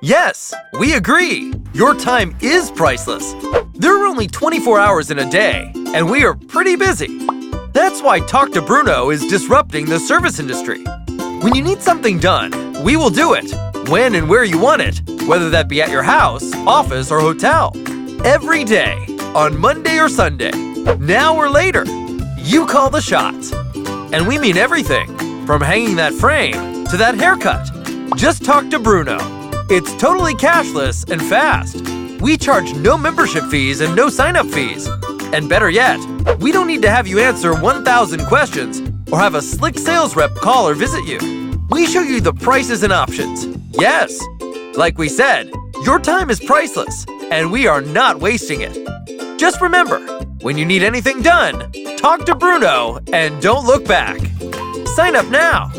Yes, we agree. Your time is priceless. There are only 24 hours in a day, and we are pretty busy. That's why Talk to Bruno is disrupting the service industry. When you need something done, we will do it, when and where you want it, whether that be at your house, office, or hotel. Every day, on Monday or Sunday, now or later, you call the shots. And we mean everything, from hanging that frame to that haircut. Just talk to Bruno. It's totally cashless and fast. We charge no membership fees and no sign-up fees. And better yet, we don't need to have you answer 1,000 questions or have a slick sales rep call or visit you. We show you the prices and options. Yes, like we said, your time is priceless, and we are not wasting it. Just remember, when you need anything done, talk to Bruno and don't look back. Sign up now.